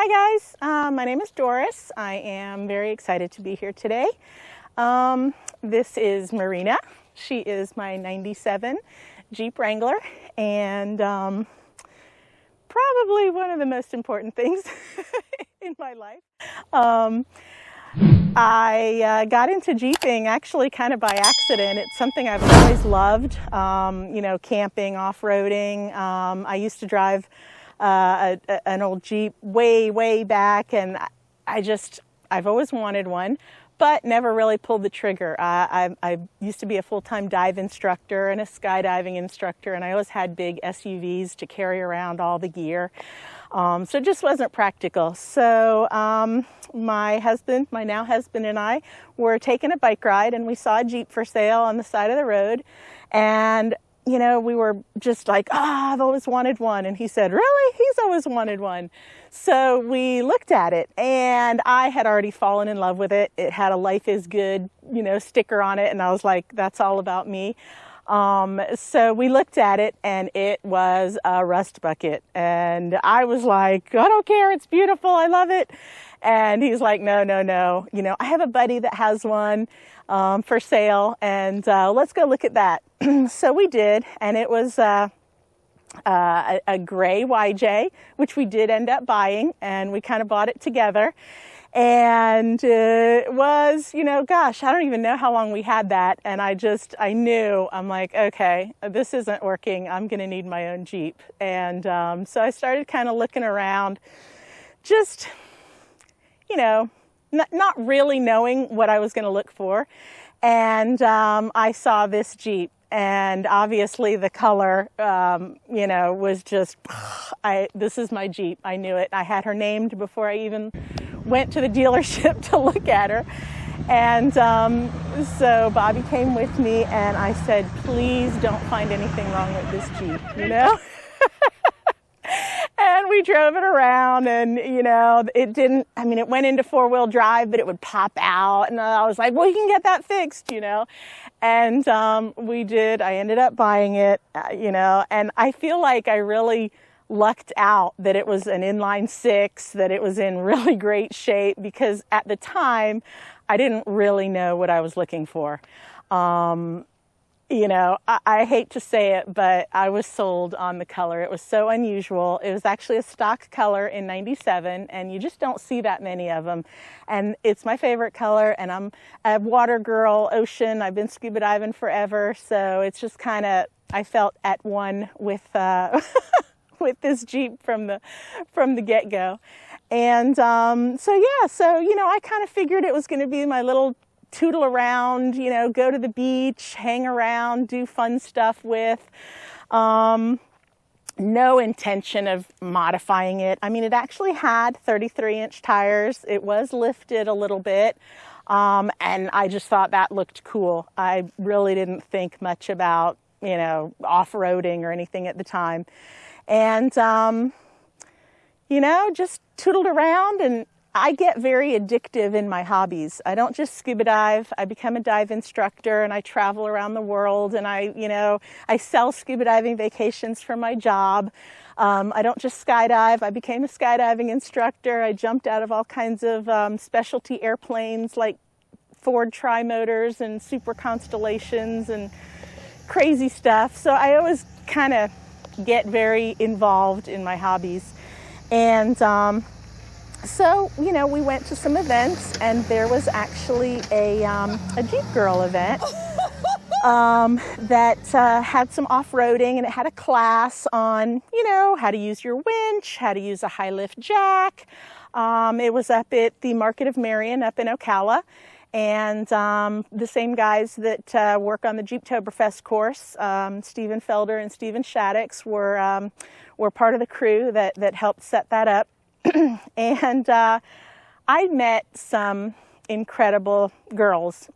Hi guys, my name is Doris. I am very excited to be here today. This is Marina. She is my 97 Jeep Wrangler and probably one of the most important things in my life. I got into Jeeping actually kind of by accident. It's something I've always loved, camping, off-roading. I used to drive an old Jeep way back, and I've always wanted one, but never really pulled the trigger. I used to be a full-time dive instructor and a skydiving instructor, and I always had big SUVs to carry around all the gear. So it just wasn't practical. So my now husband and I were taking a bike ride, and we saw a Jeep for sale on the side of the road, and we were just like, I've always wanted one. And he said, really? He's always wanted one. So we looked at it, and I had already fallen in love with it. It had a Life is Good, sticker on it. And I was like, that's all about me. So we looked at it, and it was a rust bucket. And I was like, I don't care. It's beautiful. I love it. And he's like, no. I have a buddy that has one for sale, and let's go look at that. So we did, and it was a gray YJ, which we did end up buying, and we kind of bought it together. And it was, gosh, I don't even know how long we had that. And I knew, I'm like, okay, this isn't working. I'm going to need my own Jeep. And so I started kind of looking around, just, not really knowing what I was going to look for. And I saw this Jeep. And obviously the color, was just, this is my Jeep. I knew it. I had her named before I even went to the dealership to look at her. And so Bobby came with me, and I said, please don't find anything wrong with this Jeep, And we drove it around, and, it went into four-wheel drive, but it would pop out. And I was like, well, you can get that fixed, And we did. I ended up buying it, and I feel like I really lucked out that it was an inline six, that it was in really great shape, because at the time, I didn't really know what I was looking for. I hate to say it, but I was sold on the color. It was so unusual. It was actually a stock color in '97, and you just don't see that many of them. And it's my favorite color, and I'm a water girl, ocean. I've been scuba diving forever, so it's just kind of, I felt at one with with this Jeep from the get-go. And I kind of figured it was going to be my little tootle around, go to the beach, hang around, do fun stuff with. No intention of modifying it. I mean, it actually had 33-inch tires. It was lifted a little bit, and I just thought that looked cool. I really didn't think much about, off-roading or anything at the time. And, just tootled around, and I get very addictive in my hobbies. I don't just scuba dive. I become a dive instructor, and I travel around the world, and I sell scuba diving vacations for my job. I don't just skydive. I became a skydiving instructor. I jumped out of all kinds of specialty airplanes like Ford Trimotors and Super Constellations and crazy stuff. So I always kind of get very involved in my hobbies. And so, we went to some events, and there was actually a Jeep Girl event that had some off-roading, and it had a class on, how to use your winch, how to use a high-lift jack. It was up at the Market of Marion up in Ocala, and the same guys that work on the Jeeptoberfest course, Stephen Felder and Stephen Shaddix, were part of the crew that helped set that up. And I met some incredible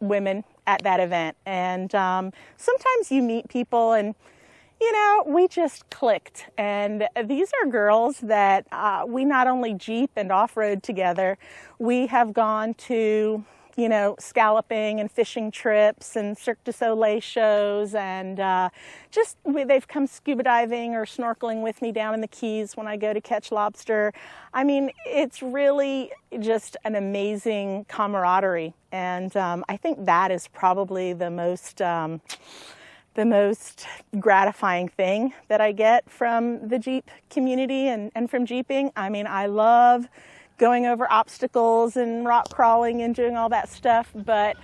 women at that event. And sometimes you meet people, and, we just clicked. And these are girls that we not only Jeep and off-road together, we have gone to you know, scalloping and fishing trips and Cirque du Soleil shows, and they've come scuba diving or snorkeling with me down in the Keys when I go to catch lobster. I mean, it's really just an amazing camaraderie, and I think that is probably the most gratifying thing that I get from the Jeep community and from Jeeping. I mean, I love going over obstacles and rock crawling and doing all that stuff, but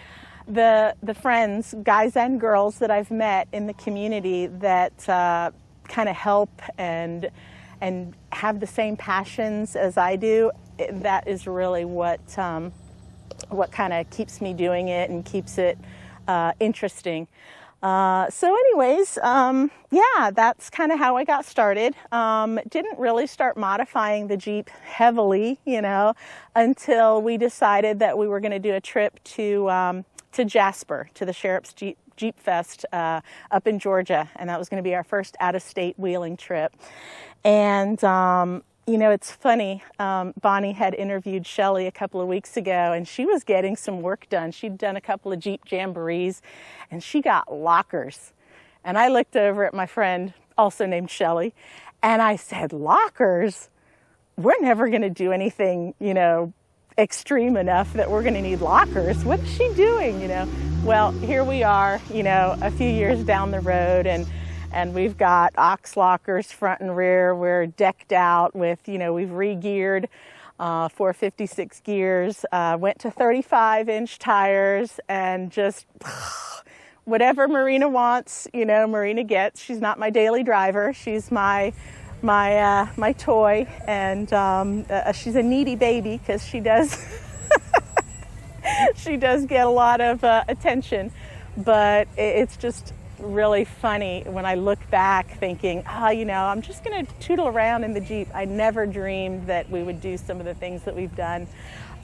the friends, guys and girls that I've met in the community that kind of help and have the same passions as I do, that is really what kind of keeps me doing it and keeps it interesting. So anyways, yeah, that's kind of how I got started. Didn't really start modifying the Jeep heavily, you know, until we decided that we were going to do a trip to Jasper, to the Sheriff's Jeep Fest up in Georgia, and that was going to be our first out-of-state wheeling trip. And you know, it's funny, Bonnie had interviewed Shelley a couple of weeks ago, and she was getting some work done. She'd done a couple of Jeep jamborees, and she got lockers. And I looked over at my friend, also named Shelley, and I said, lockers? We're never going to do anything, you know, extreme enough that we're going to need lockers. What is she doing, you know? Well, here we are, you know, a few years down the road, and we've got ox lockers front and rear. We're decked out with, you know, we've re-geared 456 gears, went to 35-inch tires, and just whatever Marina wants, you know, Marina gets. She's not my daily driver. She's my toy, and she's a needy baby because she does she does get a lot of attention, but it's just really funny when I look back thinking, you know, I'm just going to tootle around in the Jeep. I never dreamed that we would do some of the things that we've done.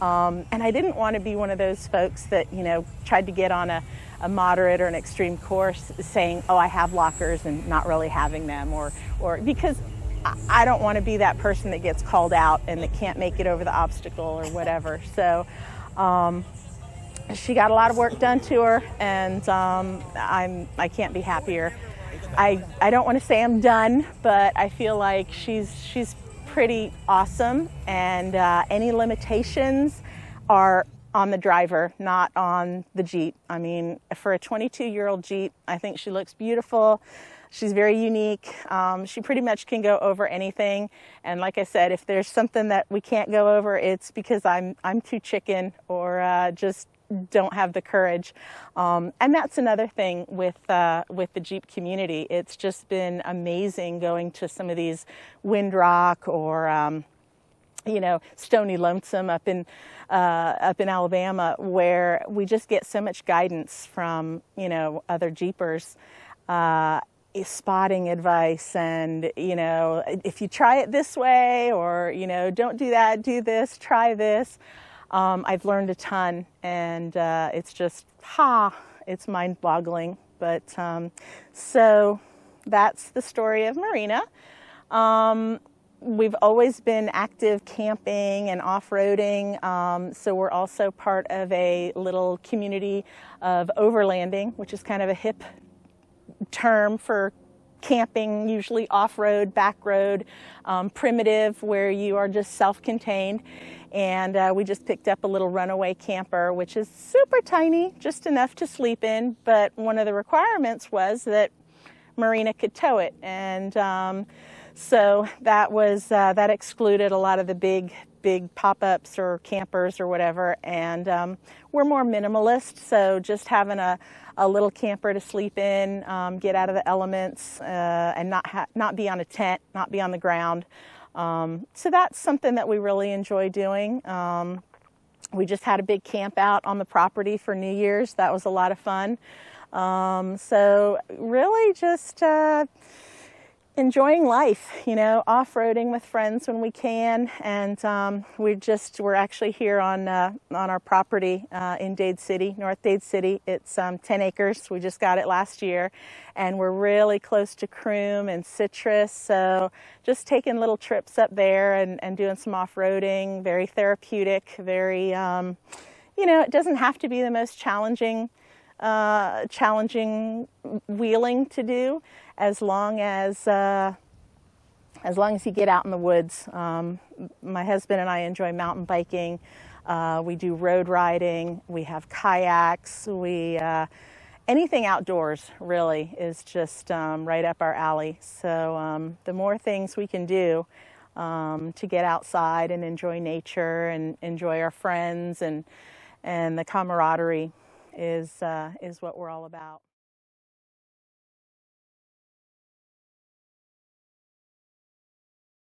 And I didn't want to be one of those folks that, you know, tried to get on a moderate or an extreme course saying, oh, I have lockers, and not really having them, or because I don't want to be that person that gets called out and that can't make it over the obstacle or whatever. So she got a lot of work done to her, and I can't be happier. I don't want to say I'm done, but I feel like she's pretty awesome, and any limitations are on the driver, not on the Jeep. I mean, for a 22-year-old Jeep, I think she looks beautiful. She's very unique. She pretty much can go over anything. And like I said, if there's something that we can't go over, it's because I'm too chicken, or just don't have the courage. And that's another thing with the Jeep community. It's just been amazing going to some of these Windrock or you know, Stony Lonesome up in Alabama, where we just get so much guidance from, you know, other Jeepers, spotting advice, and, you know, if you try it this way, or, you know, don't do that, do this, try this. I've learned a ton, and it's just, it's mind-boggling. But so that's the story of Marina. We've always been active camping and off-roading, so we're also part of a little community of overlanding, which is kind of a hip term for camping, usually off-road, back-road, primitive, where you are just self-contained. And we just picked up a little runaway camper, which is super tiny, just enough to sleep in, but one of the requirements was that Marina could tow it. And so that was that excluded a lot of the big pop-ups or campers or whatever, and we're more minimalist, so just having a little camper to sleep in, get out of the elements, and not be on a tent, not be on the ground. So that's something that we really enjoy doing. We just had a big camp out on the property for New Year's. That was a lot of fun. So really just enjoying life, you know, off-roading with friends when we can, and we're actually here on our property in Dade City, North Dade City. It's 10 acres. We just got it last year, and we're really close to Croom and Citrus, so just taking little trips up there and doing some off-roading, very therapeutic, very you know, it doesn't have to be the most challenging wheeling to do, as long as you get out in the woods. My husband and I enjoy mountain biking. We do road riding. We have kayaks. Anything outdoors really is just right up our alley. So the more things we can do to get outside and enjoy nature and enjoy our friends and the camaraderie is what we're all about.